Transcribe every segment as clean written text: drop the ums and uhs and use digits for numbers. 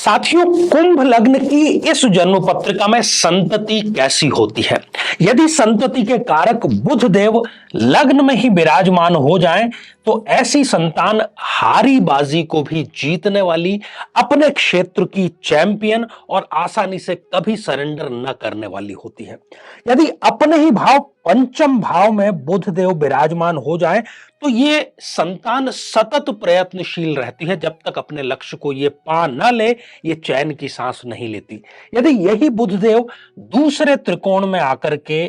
साथियों, कुंभ लग्न की इस जन्म पत्रिका में संतति कैसी होती है? यदि संतति के कारक बुध देव लग्न में ही विराजमान हो जाएं, तो ऐसी संतान हारी बाजी को भी जीतने वाली, अपने क्षेत्र की चैंपियन और आसानी से कभी सरेंडर न करने वाली होती है। यदि अपने ही भाव पंचम भाव में बुध देव विराजमान हो जाएं, तो ये संतान सतत प्रयत्नशील रहती है। जब तक अपने लक्ष्य को ये पा न ले, ये चैन की सांस नहीं लेती। यदि यही बुधदेव दूसरे त्रिकोण में आकर के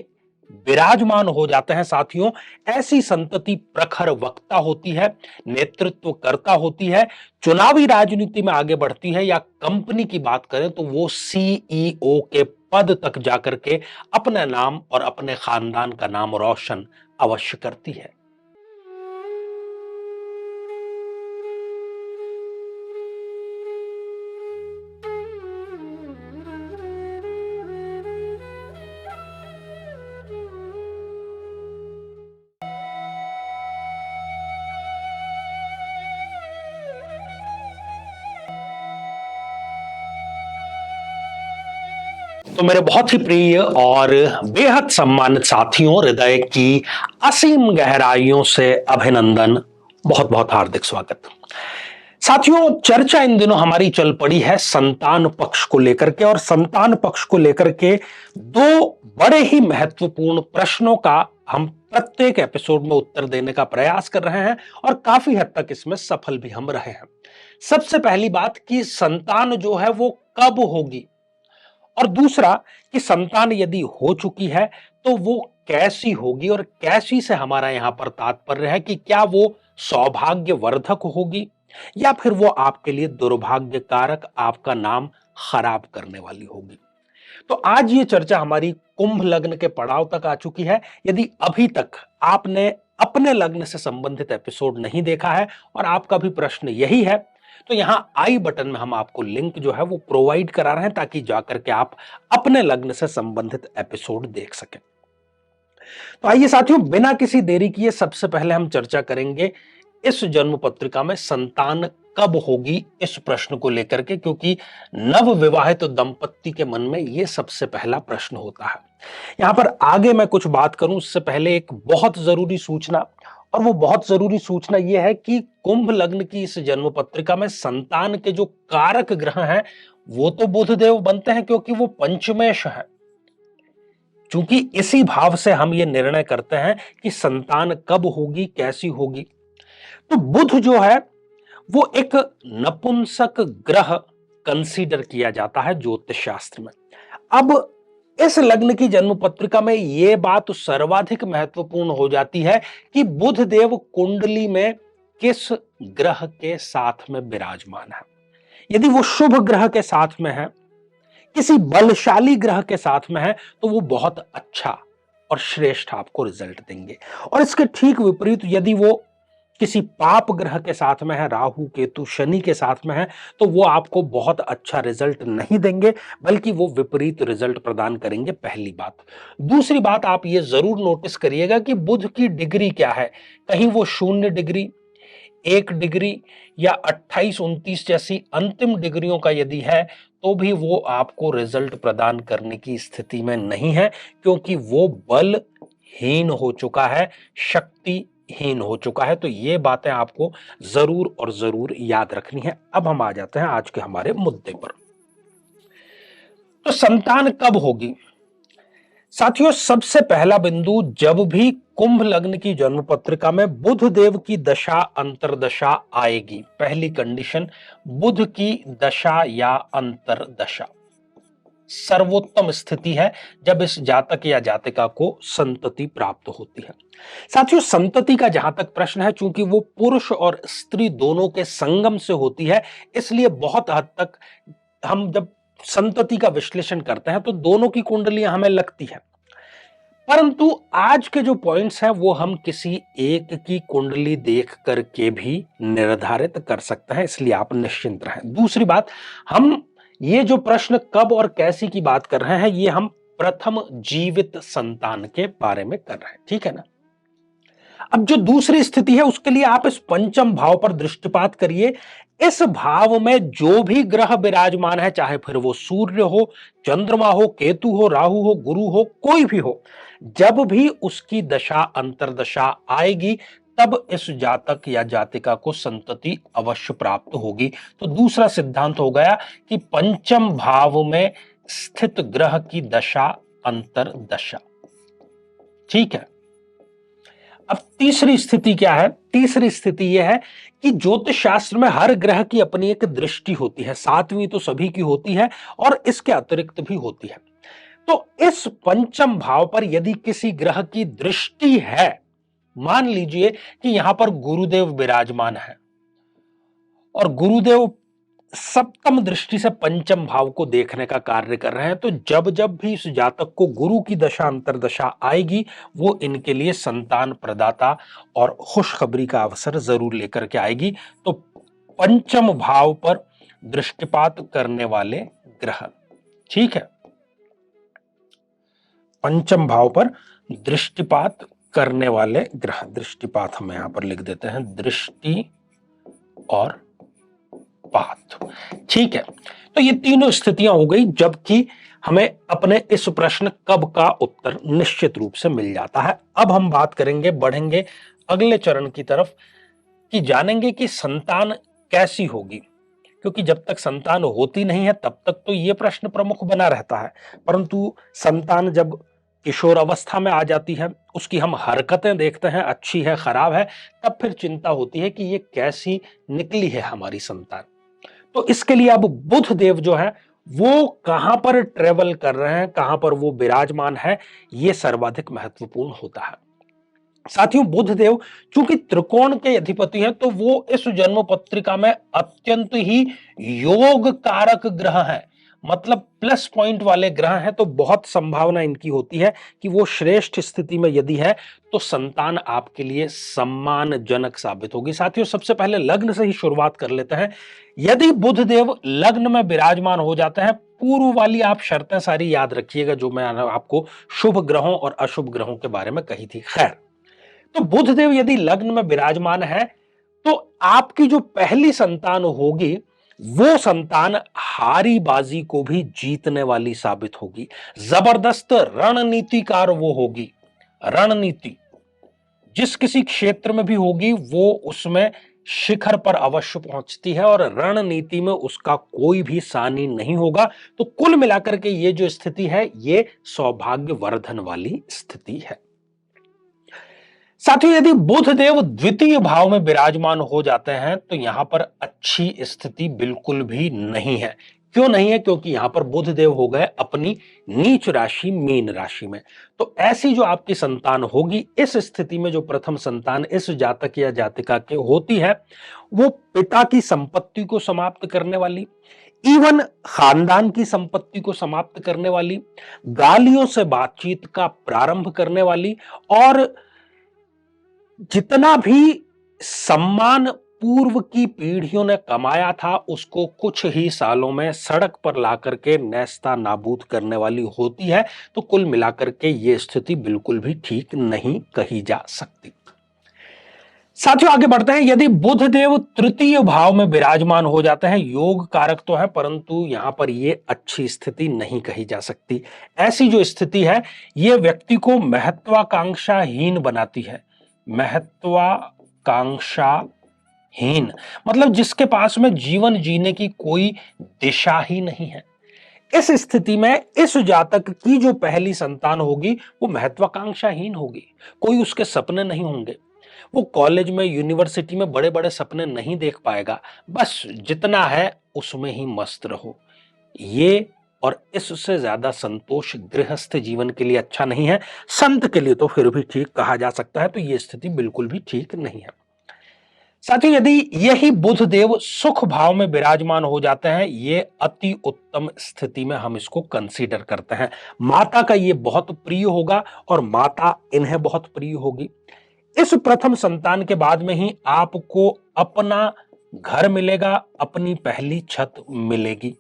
विराजमान हो जाते हैं साथियों, ऐसी संतति प्रखर वक्ता होती है, नेतृत्व करता होती है, चुनावी राजनीति में आगे बढ़ती है, या कंपनी की बात करें तो वो सीईओ के पद तक जाकर के अपने नाम और अपने खानदान का नाम रोशन अवश्य करती है। तो मेरे बहुत ही प्रिय और बेहद सम्मानित साथियों, हृदय की असीम गहराइयों से अभिनंदन, बहुत बहुत हार्दिक स्वागत। साथियों, चर्चा इन दिनों हमारी चल पड़ी है संतान पक्ष को लेकर के, और संतान पक्ष को लेकर के दो बड़े ही महत्वपूर्ण प्रश्नों का हम प्रत्येक एपिसोड में उत्तर देने का प्रयास कर रहे हैं, और काफी हद तक इसमें सफल भी हम रहे हैं। सबसे पहली बात कि संतान जो है वो कब होगी, और दूसरा कि संतान यदि हो चुकी है तो वो कैसी होगी, और कैसी से हमारा यहां पर तात्पर्य है कि क्या वो सौभाग्यवर्धक होगी या फिर वो आपके लिए दुर्भाग्य कारक, आपका नाम खराब करने वाली होगी। तो आज ये चर्चा हमारी कुंभ लग्न के पड़ाव तक आ चुकी है। यदि अभी तक आपने अपने लग्न से संबंधित एपिसोड नहीं देखा है और आपका भी प्रश्न यही है, तो यहां आई बटन में हम आपको लिंक जो है वो प्रोवाइड करा रहे हैं, ताकि जाकर के आप अपने लग्न से संबंधित एपिसोड देख सकें। तो आइए साथियों, बिना किसी देरी किए सबसे पहले हम चर्चा करेंगे इस जन्म पत्रिका में संतान कब होगी, इस प्रश्न को लेकर के, क्योंकि नव विवाहित दंपत्ति के मन में यह सबसे पहला प्रश्न होता है। यहां पर आगे मैं कुछ बात करूं उससे पहले एक बहुत जरूरी सूचना, और वो बहुत जरूरी सूचना यह है कि कुंभ लग्न की इस जन्म पत्रिका में संतान के जो कारक ग्रह हैं वो तो बुधदेव बनते हैं, क्योंकि वो पंचमेश है। चूंकि इसी भाव से हम ये निर्णय करते हैं कि संतान कब होगी, कैसी होगी। तो बुध जो है वो एक नपुंसक ग्रह कंसीडर किया जाता है ज्योतिष शास्त्र में। अब इस लग्न की जन्म पत्रिका में यह बात सर्वाधिक महत्वपूर्ण हो जाती है कि बुध देव कुंडली में किस ग्रह के साथ में विराजमान है। यदि वो शुभ ग्रह के साथ में है, किसी बलशाली ग्रह के साथ में है, तो वो बहुत अच्छा और श्रेष्ठ आपको रिजल्ट देंगे। और इसके ठीक विपरीत यदि वो किसी पाप ग्रह के साथ में है, राहु केतु शनि के साथ में है, तो वो आपको बहुत अच्छा रिजल्ट नहीं देंगे, बल्कि वो विपरीत रिजल्ट प्रदान करेंगे। पहली बात। दूसरी बात, आप ये जरूर नोटिस करिएगा कि बुध की डिग्री क्या है। कहीं वो 0 डिग्री, 1 डिग्री या 28, 29 जैसी अंतिम डिग्रियों का यदि है, तो भी वो आपको रिजल्ट प्रदान करने की स्थिति में नहीं है, क्योंकि वो बलहीन हो चुका है, शक्तिहीन हो चुका है। तो ये बातें आपको जरूर और जरूर याद रखनी है। अब हम आ जाते हैं आज के हमारे मुद्दे पर। तो संतान कब होगी? साथियों, सबसे पहला बिंदु, जब भी कुंभ लग्न की जन्म पत्रिका में बुध देव की दशा अंतरदशा आएगी, पहली कंडीशन, बुध की दशा या अंतरदशा सर्वोत्तम स्थिति है जब इस जातक या जातिका को संतति प्राप्त होती है। साथियों, संतति का जहां तक प्रश्न है, चूंकि वो पुरुष और स्त्री दोनों के संगम से होती है, इसलिए बहुत हद तक हम जब संतति का विश्लेषण करते हैं तो दोनों की कुंडलियां हमें लगती है। परंतु आज के जो पॉइंट्स हैं वो हम किसी एक की कुंडली देख करके भी निर्धारित कर सकते हैं, इसलिए आप निश्चिंत रहें। दूसरी बात, हम ये जो प्रश्न कब और कैसी की बात कर रहे हैं, ये हम प्रथम जीवित संतान के बारे में कर रहे हैं, ठीक है ना। अब जो दूसरी स्थिति है उसके लिए आप इस पंचम भाव पर दृष्टिपात करिए। इस भाव में जो भी ग्रह विराजमान है, चाहे फिर वो सूर्य हो, चंद्रमा हो, केतु हो, राहु हो, गुरु हो, कोई भी हो, जब भी उसकी दशा अंतर्दशा आएगी तब इस जातक या जातिका को संतति अवश्य प्राप्त होगी। तो दूसरा सिद्धांत हो गया कि पंचम भाव में स्थित ग्रह की दशा अंतर्दशा। ठीक है। अब तीसरी स्थिति क्या है? तीसरी स्थिति यह है कि ज्योतिष शास्त्र में हर ग्रह की अपनी एक दृष्टि होती है, सातवीं तो सभी की होती है और इसके अतिरिक्त भी होती है। तो इस पंचम भाव पर यदि किसी ग्रह की दृष्टि है, मान लीजिए कि यहां पर गुरुदेव विराजमान है और गुरुदेव सप्तम दृष्टि से पंचम भाव को देखने का कार्य कर रहे हैं, तो जब जब भी इस जातक को गुरु की दशा अंतर्दशा आएगी, वो इनके लिए संतान प्रदाता और खुशखबरी का अवसर जरूर लेकर के आएगी। तो पंचम भाव पर दृष्टिपात करने वाले ग्रह, ठीक है, पंचम भाव पर दृष्टिपात करने वाले ग्रह, दृष्टिपात हम यहां पर लिख देते हैं, दृष्टि और पात। ठीक है। तो ये तीनों स्थितियां हो गई, जबकि हमें अपने इस प्रश्न कब का उत्तर निश्चित रूप से मिल जाता है। अब हम बात करेंगे, बढ़ेंगे अगले चरण की तरफ कि जानेंगे कि संतान कैसी होगी, क्योंकि जब तक संतान होती नहीं है तब तक तो ये प्रश्न प्रमुख बना रहता है, परंतु संतान जब किशोर अवस्था में आ जाती है, उसकी हम हरकतें देखते हैं, अच्छी है खराब है, तब फिर चिंता होती है कि ये कैसी निकली है हमारी संतान। तो इसके लिए अब बुध देव जो है वो कहां पर ट्रेवल कर रहे हैं, कहां पर वो विराजमान है, ये सर्वाधिक महत्वपूर्ण होता है। साथियों, बुध देव चूंकि त्रिकोण के अधिपति हैं, तो वो इस जन्म पत्रिका में अत्यंत ही योग कारक ग्रह हैं, मतलब प्लस पॉइंट वाले ग्रह हैं। तो बहुत संभावना इनकी होती है कि वो श्रेष्ठ स्थिति में यदि है तो संतान आपके लिए सम्मानजनक साबित होगी। साथियों, सबसे पहले लग्न से ही शुरुआत कर लेते हैं। यदि बुध देव लग्न में विराजमान हो जाते हैं, पूर्व वाली आप शर्तें सारी याद रखिएगा जो मैं आपको शुभ ग्रहों और अशुभ ग्रहों के बारे में कही थी। खैर, तो बुध देव यदि लग्न में विराजमान है तो आपकी जो पहली संतान होगी वो संतान हारी बाजी को भी जीतने वाली साबित होगी, जबरदस्त रणनीतिकार वो होगी। रणनीति जिस किसी क्षेत्र में भी होगी वो उसमें शिखर पर अवश्य पहुंचती है और रणनीति में उसका कोई भी सानी नहीं होगा। तो कुल मिलाकर के ये जो स्थिति है ये सौभाग्यवर्धन वाली स्थिति है। साथियों, यदि बुध देव द्वितीय भाव में विराजमान हो जाते हैं तो यहां पर अच्छी स्थिति बिल्कुल भी नहीं है। क्यों नहीं है? क्योंकि यहां पर बुध देव हो गए अपनी नीच राशि मीन राशि में। तो ऐसी जो आपकी संतान होगी, इस स्थिति में जो प्रथम संतान इस जातक या जातिका के होती है, वो पिता की संपत्ति को समाप्त करने वाली, इवन खानदान की संपत्ति को समाप्त करने वाली, गालियों से बातचीत का प्रारंभ करने वाली, और जितना भी सम्मान पूर्व की पीढ़ियों ने कमाया था उसको कुछ ही सालों में सड़क पर लाकर के नेस्ता नाबूद करने वाली होती है। तो कुल मिलाकर के ये स्थिति बिल्कुल भी ठीक नहीं कही जा सकती। साथियों, आगे बढ़ते हैं। यदि बुध देव तृतीय भाव में विराजमान हो जाते हैं, योग कारक तो है परंतु यहां पर ये अच्छी स्थिति नहीं कही जा सकती। ऐसी जो स्थिति है ये व्यक्ति को महत्वाकांक्षाहीन बनाती है। महत्वाकांक्षाहीन मतलब जिसके पास में जीवन जीने की कोई दिशा ही नहीं है। इस स्थिति में इस जातक की जो पहली संतान होगी वो महत्वाकांक्षाहीन होगी, कोई उसके सपने नहीं होंगे, वो कॉलेज में यूनिवर्सिटी में बड़े बड़े सपने नहीं देख पाएगा, बस जितना है उसमें ही मस्त रहो। ये और इससे ज्यादा संतोष गृहस्थ जीवन के लिए अच्छा नहीं है। संत के लिए तो फिर भी ठीक कहा जा सकता है। तो यह स्थिति बिल्कुल भी ठीक नहीं है। साथियों, यदि यही बुध देव सुख भाव में विराजमान हो जाते हैं, ये अति उत्तम स्थिति में हम इसको कंसीडर करते हैं। माता का ये बहुत प्रिय होगा और माता इन्हें बहुत प्रिय होगी। इस प्रथम संतान के बाद में ही आपको अपना घर मिलेगा, अपनी पहली छत मिलेगी।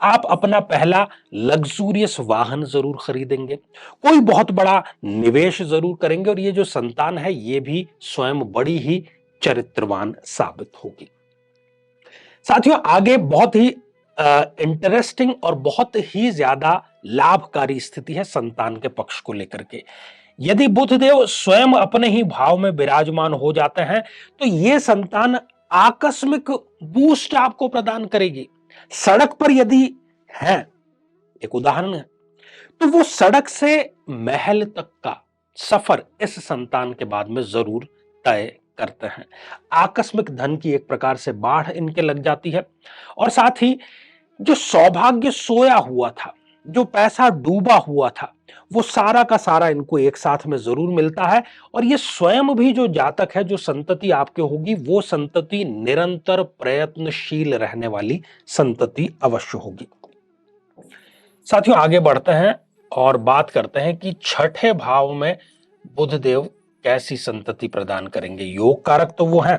आप अपना पहला लग्जूरियस वाहन जरूर खरीदेंगे, कोई बहुत बड़ा निवेश जरूर करेंगे और ये जो संतान है ये भी स्वयं बड़ी ही चरित्रवान साबित होगी। साथियों, आगे बहुत ही इंटरेस्टिंग और बहुत ही ज्यादा लाभकारी स्थिति है संतान के पक्ष को लेकर के। यदि बुधदेव स्वयं अपने ही भाव में विराजमान हो जाते हैं तो यह संतान आकस्मिक बूस्ट आपको प्रदान करेगी। सड़क पर यदि है, एक उदाहरण है, तो वो सड़क से महल तक का सफर इस संतान के बाद में जरूर तय करते हैं। आकस्मिक धन की एक प्रकार से बाढ़ इनके लग जाती है और साथ ही जो सौभाग्य सोया हुआ था, जो पैसा डूबा हुआ था, वो सारा का सारा इनको एक साथ में जरूर मिलता है। और ये स्वयं भी जो जातक है, जो संतति आपके होगी, वो संतति निरंतर प्रयत्नशील रहने वाली संतति अवश्य होगी। साथियों, आगे बढ़ते हैं और बात करते हैं कि छठे भाव में बुधदेव कैसी संतति प्रदान करेंगे। योग कारक तो वो है,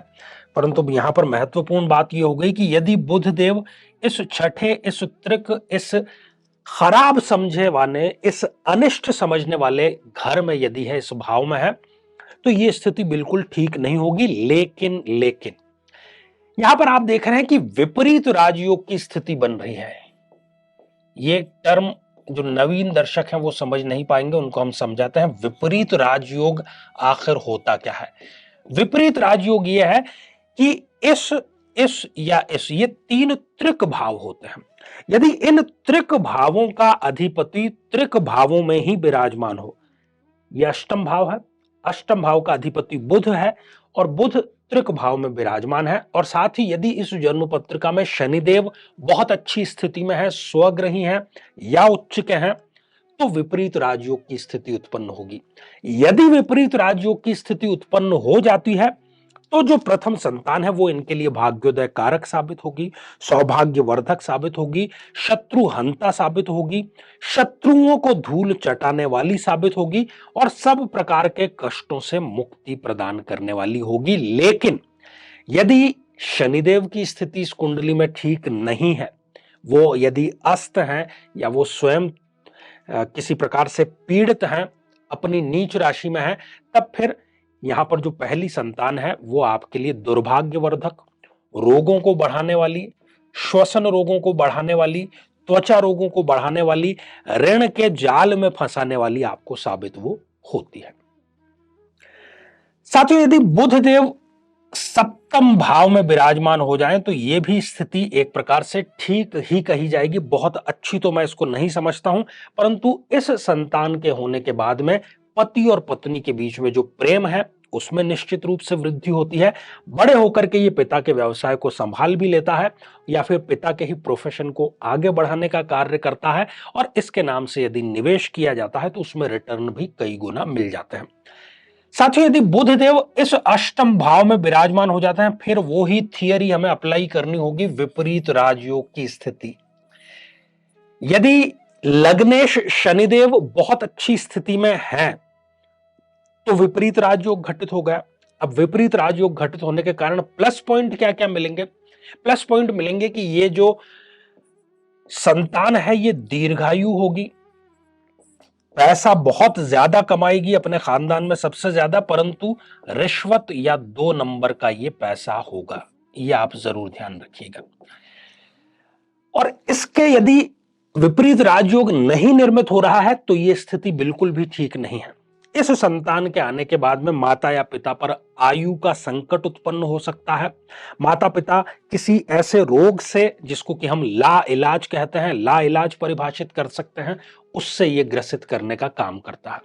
परंतु यहां पर महत्वपूर्ण बात यह हो गई कि यदि बुधदेव इस छठे, इस त्रिक, इस खराब समझे वाले, इस अनिष्ट समझने वाले घर में यदि है, इस भाव में है, तो यह स्थिति बिल्कुल ठीक नहीं होगी। लेकिन यहां पर आप देख रहे हैं कि विपरीत राजयोग की स्थिति बन रही है। ये टर्म जो नवीन दर्शक हैं वो समझ नहीं पाएंगे, उनको हम समझाते हैं। विपरीत राजयोग आखिर होता क्या है? विपरीत राजयोग ये है कि इस ये तीन त्रिक भाव होते हैं। यदि इन त्रिक भावों का अधिपति त्रिक भावों में ही विराजमान हो, यह अष्टम भाव है, अष्टम भाव का अधिपति बुध है और बुध त्रिक भाव में विराजमान है, और साथ ही यदि इस जन्म पत्रिका में शनिदेव बहुत अच्छी स्थिति में है, स्वग्रही हैं या उच्च के हैं, तो विपरीत राजयोग की स्थिति उत्पन्न होगी। यदि विपरीत राजयोग की स्थिति उत्पन्न हो जाती है तो जो प्रथम संतान है वो इनके लिए भाग्योदय कारक साबित होगी, सौभाग्यवर्धक साबित होगी, शत्रु हंता साबित होगी, शत्रुओं को धूल चटाने वाली साबित होगी और सब प्रकार के कष्टों से मुक्ति प्रदान करने वाली होगी। लेकिन यदि शनिदेव की स्थिति इस कुंडली में ठीक नहीं है, वो यदि अस्त हैं या वो स्वयं किसी प्रकार से पीड़ित हैं, अपनी नीच राशि में है, तब फिर यहां पर जो पहली संतान है वो आपके लिए दुर्भाग्यवर्धक, रोगों को बढ़ाने वाली, श्वसन रोगों को बढ़ाने वाली, त्वचा रोगों को बढ़ाने वाली, ऋण के जाल में फंसाने वाली आपको साबित वो होती है। साथियों, यदि बुधदेव सप्तम भाव में विराजमान हो जाएं तो यह भी स्थिति एक प्रकार से ठीक ही कही जाएगी। बहुत अच्छी तो मैं इसको नहीं समझता हूं, परंतु इस संतान के होने के बाद में पति और पत्नी के बीच में जो प्रेम है उसमें निश्चित रूप से वृद्धि होती है। बड़े होकर के ये पिता के व्यवसाय को संभाल भी लेता है या फिर पिता के ही प्रोफेशन को आगे बढ़ाने का कार्य करता है, और इसके नाम से यदि निवेश किया जाता है तो उसमें रिटर्न भी कई गुना मिल जाते हैं। साथियों, यदि बुधदेव इस अष्टम भाव में विराजमान हो जाते हैं, फिर वो ही थियरी हमें अप्लाई करनी होगी, विपरीत राजयोग की स्थिति। यदि लग्नेश शनिदेव बहुत अच्छी स्थिति में है तो विपरीत राजयोग घटित हो गया। अब विपरीत राजयोग घटित होने के कारण प्लस पॉइंट क्या क्या मिलेंगे? प्लस पॉइंट मिलेंगे कि ये जो संतान है ये दीर्घायु होगी, पैसा बहुत ज्यादा कमाएगी, अपने खानदान में सबसे ज्यादा, परंतु रिश्वत या 2 नंबर का ये पैसा होगा, ये आप जरूर ध्यान रखिएगा। और इसके यदि विपरीत राजयोग नहीं निर्मित हो रहा है तो यह स्थिति बिल्कुल भी ठीक नहीं है। इस संतान के आने के बाद में माता या पिता पर आयु का संकट उत्पन्न हो सकता है। माता पिता किसी ऐसे रोग से, जिसको कि हम ला इलाज कहते हैं, ला इलाज परिभाषित कर सकते हैं, उससे यह ग्रसित करने का काम करता है।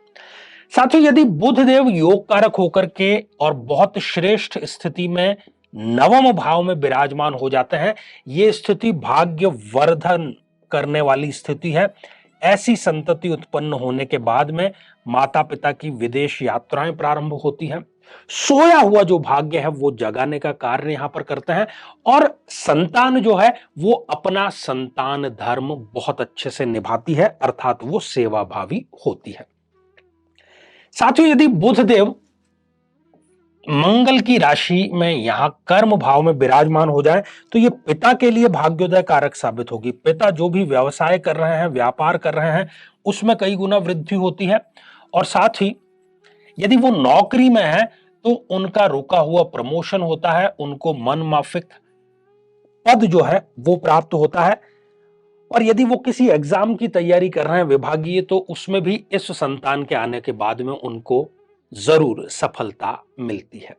साथियों, यदि बुधदेव योग कारक होकर के और बहुत श्रेष्ठ स्थिति में नवम भाव में विराजमान हो जाते हैं, यह स्थिति भाग्य वर्धन करने वाली स्थिति है। ऐसी संतति उत्पन्न होने के बाद में माता पिता की विदेश यात्राएं प्रारंभ होती हैं। सोया हुआ जो भाग्य है वो जगाने का कार्य यहां पर करते हैं, और संतान जो है वो अपना संतान धर्म बहुत अच्छे से निभाती है, अर्थात वो सेवाभावी होती है। साथियों, यदि बुधदेव मंगल की राशि में यहां कर्म भाव में विराजमान हो जाए तो ये पिता के लिए भाग्योदय कारक साबित होगी। पिता जो भी व्यवसाय कर रहे हैं, व्यापार कर रहे हैं, उसमें कई गुना वृद्धि होती है। और साथ ही यदि वो नौकरी में है तो उनका रुका हुआ प्रमोशन होता है, उनको मन माफिक पद जो है वो प्राप्त होता है। और यदि वो किसी एग्जाम की तैयारी कर रहे हैं विभागीय, तो उसमें भी इस संतान के आने के बाद में उनको जरूर सफलता मिलती है।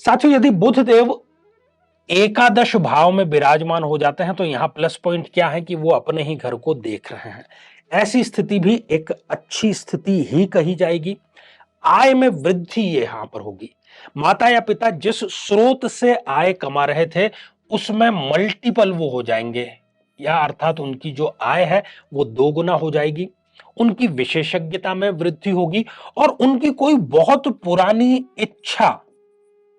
साथियों, यदि बुध देव एकादश भाव में विराजमान हो जाते हैं तो यहां प्लस पॉइंट क्या है कि वो अपने ही घर को देख रहे हैं। ऐसी स्थिति भी एक अच्छी स्थिति ही कही जाएगी। आय में वृद्धि यहां पर होगी। माता या पिता जिस स्रोत से आय कमा रहे थे उसमें मल्टीपल वो हो जाएंगे, या अर्थात उनकी जो आय है वो दोगुना हो जाएगी। उनकी विशेषज्ञता में वृद्धि होगी और उनकी कोई बहुत पुरानी इच्छा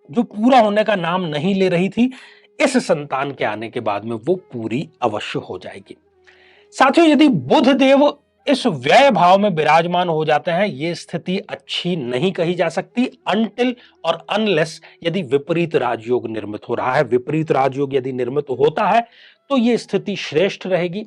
जो पूरा होने का नाम नहीं ले रही थी, इस संतान के आने के बाद में वो पूरी अवश्य हो जाएगी। साथियों, यदि बुध देव इस व्यय भाव में विराजमान हो जाते हैं, ये स्थिति अच्छी नहीं कही जा सकती अनटिल और अनलेस यदि विपरीत राजयोग निर्मित हो रहा है। विपरीत राजयोग यदि निर्मित होता है तो ये स्थिति श्रेष्ठ रहेगी।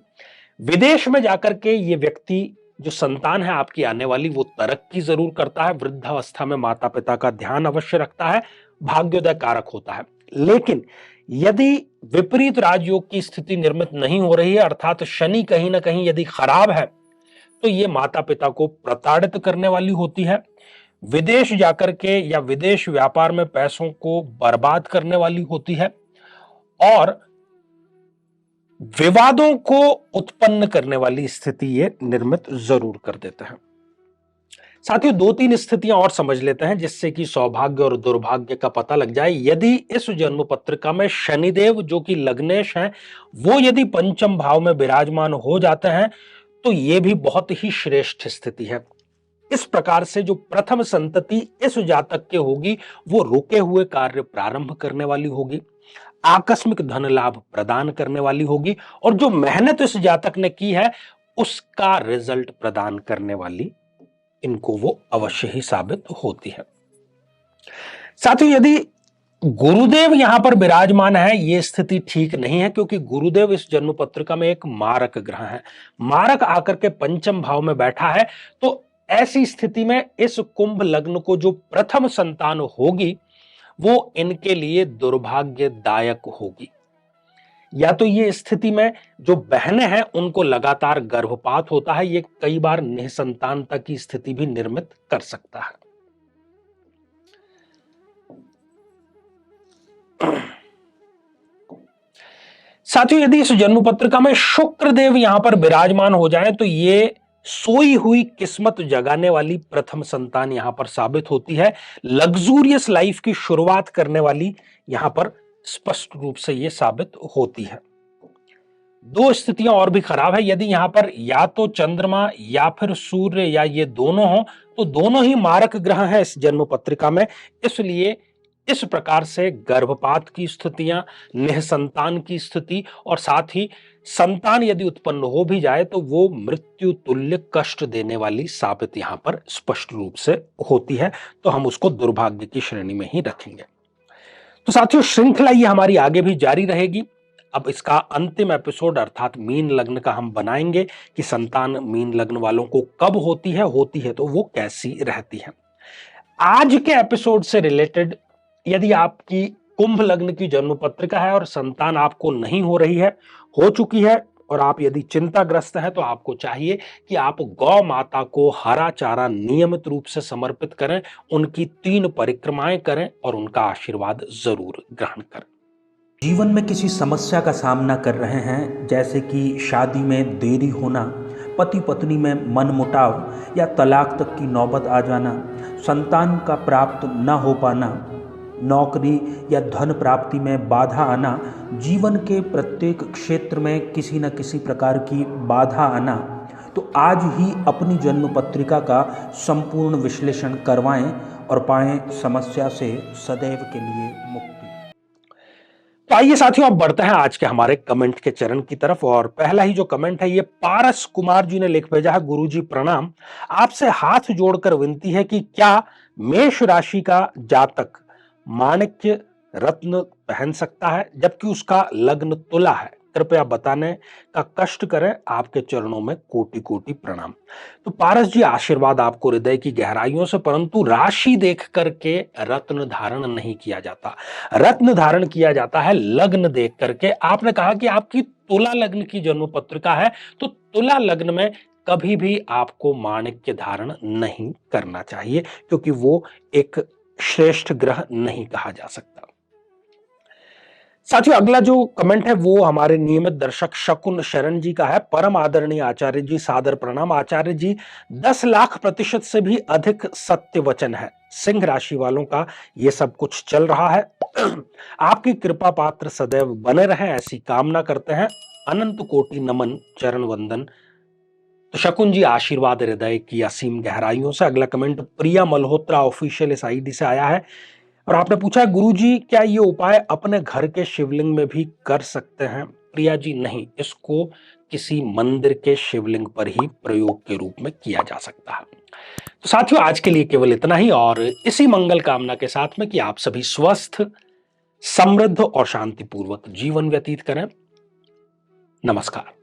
विदेश में जाकर के ये व्यक्ति, जो संतान है आपकी आने वाली, वो तरक्की जरूर करता है। वृद्धावस्था में माता पिता का ध्यान अवश्य रखता है, भाग्योदय कारक होता है। लेकिन यदि विपरीत राजयोग की स्थिति निर्मित नहीं हो रही है, अर्थात शनि कहीं ना कहीं यदि खराब है, तो ये माता पिता को प्रताड़ित करने वाली होती है। विदेश जाकर के या विदेश व्यापार में पैसों को बर्बाद करने वाली होती है और विवादों को उत्पन्न करने वाली स्थिति ये निर्मित जरूर कर देते हैं। साथियों, दो तीन स्थितियां और समझ लेते हैं जिससे कि सौभाग्य और दुर्भाग्य का पता लग जाए। यदि इस जन्म पत्रिका में शनिदेव जो कि लग्नेश हैं, वो यदि पंचम भाव में विराजमान हो जाते हैं तो यह भी बहुत ही श्रेष्ठ स्थिति है। इस प्रकार से जो प्रथम संतति इस जातक के होगी वो रुके हुए कार्य प्रारंभ करने वाली होगी, आकस्मिक धन लाभ प्रदान करने वाली होगी और जो मेहनत इस जातक ने की है उसका रिजल्ट प्रदान करने वाली इनको वो अवश्य ही साबित होती है। साथियों, यदि गुरुदेव यहां पर विराजमान है, यह स्थिति ठीक नहीं है क्योंकि गुरुदेव इस जन्म पत्रिका में एक मारक ग्रह है। मारक आकर के पंचम भाव में बैठा है, तो ऐसी स्थिति में इस कुंभ लग्न को जो प्रथम संतान होगी वो इनके लिए दुर्भाग्यदायक होगी। या तो ये स्थिति में जो बहनें हैं उनको लगातार गर्भपात होता है, ये कई बार निसंतानता की स्थिति भी निर्मित कर सकता है। साथियों, यदि इस जन्म पत्रिका में शुक्र देव यहां पर विराजमान हो जाए तो ये सोई हुई किस्मत जगाने वाली प्रथम संतान यहां पर साबित होती है। लग्जूरियस लाइफ की शुरुआत करने वाली यहां पर स्पष्ट रूप से यह साबित होती है। दो स्थितियां और भी खराब है। यदि यहां पर या तो चंद्रमा या फिर सूर्य या ये दोनों हो तो दोनों ही मारक ग्रह हैं इस जन्म पत्रिका में, इसलिए इस प्रकार से गर्भपात की स्थितियां, निःसंतान की स्थिति और साथ ही संतान यदि उत्पन्न हो भी जाए तो वो मृत्यु तुल्य कष्ट देने वाली साबित यहां पर स्पष्ट रूप से होती है, तो हम उसको दुर्भाग्य की श्रेणी में ही रखेंगे। तो साथियों, श्रृंखला ये हमारी आगे भी जारी रहेगी। अब इसका अंतिम एपिसोड अर्थात मीन लग्न का हम बनाएंगे कि संतान मीन लग्न वालों को कब होती है तो वो कैसी रहती है। आज के एपिसोड से रिलेटेड यदि आपकी कुंभ लग्न की जन्म पत्रिका है और संतान आपको नहीं हो रही है, हो चुकी है और आप यदि चिंताग्रस्त है, तो आपको चाहिए कि आप गौ माता को हरा चारा नियमित रूप से समर्पित करें, उनकी 3 परिक्रमाएं करें और उनका आशीर्वाद जरूर ग्रहण करें। जीवन में किसी समस्या का सामना कर रहे हैं, जैसे कि शादी में देरी होना, पति पत्नी में मनमुटाव या तलाक तक की नौबत आ जाना, संतान का प्राप्त न हो पाना, नौकरी या धन प्राप्ति में बाधा आना, जीवन के प्रत्येक क्षेत्र में किसी न किसी प्रकार की बाधा आना, तो आज ही अपनी जन्म पत्रिका का संपूर्ण विश्लेषण करवाएं और पाएं समस्या से सदैव के लिए मुक्ति। तो आइए साथियों, अब बढ़ते हैं आज के हमारे कमेंट के चरण की तरफ। और पहला ही जो कमेंट है ये पारस कुमार जी ने लिख भेजा है। गुरुजी प्रणाम, आपसे हाथ जोड़कर विनती है कि क्या मेष राशि का जातक माणिक्य रत्न पहन सकता है जबकि उसका लग्न तुला है? कृपया बताने का कष्ट करें, आपके चरणों में कोटि कोटि प्रणाम। तो पारस जी, आशीर्वाद आपको हृदय की गहराइयों से, परंतु राशि देख करके रत्न धारण नहीं किया जाता। रत्न धारण किया जाता है लग्न देख करके। आपने कहा कि आपकी तुला लग्न की जन्म पत्रिका है, तो तुला लग्न में कभी भी आपको माणिक्य धारण नहीं करना चाहिए, क्योंकि वो एक श्रेष्ठ ग्रह नहीं कहा जा सकता। साथियों, अगला जो कमेंट है वो हमारे नियमित दर्शक शकुन शरण जी का है। परम आदरणीय आचार्य जी, सादर प्रणाम। आचार्य जी, 10 लाख प्रतिशत से भी अधिक सत्य वचन है। सिंह राशि वालों का ये सब कुछ चल रहा है। आपकी कृपा पात्र सदैव बने रहें, ऐसी कामना करते हैं। अनंत कोटि नमन, चरण वंदन। तो शकुन जी, आशीर्वाद हृदय की असीम गहराइयों से। अगला कमेंट प्रिया मल्होत्रा ऑफिशियल इस आईडी से आया है और आपने पूछा है, गुरुजी क्या ये उपाय अपने घर के शिवलिंग में भी कर सकते हैं? प्रिया जी, नहीं, इसको किसी मंदिर के शिवलिंग पर ही प्रयोग के रूप में किया जा सकता है। तो साथियों, आज के लिए केवल इतना ही, और इसी मंगल कामना के साथ में कि आप सभी स्वस्थ, समृद्ध और शांतिपूर्वक जीवन व्यतीत करें। नमस्कार।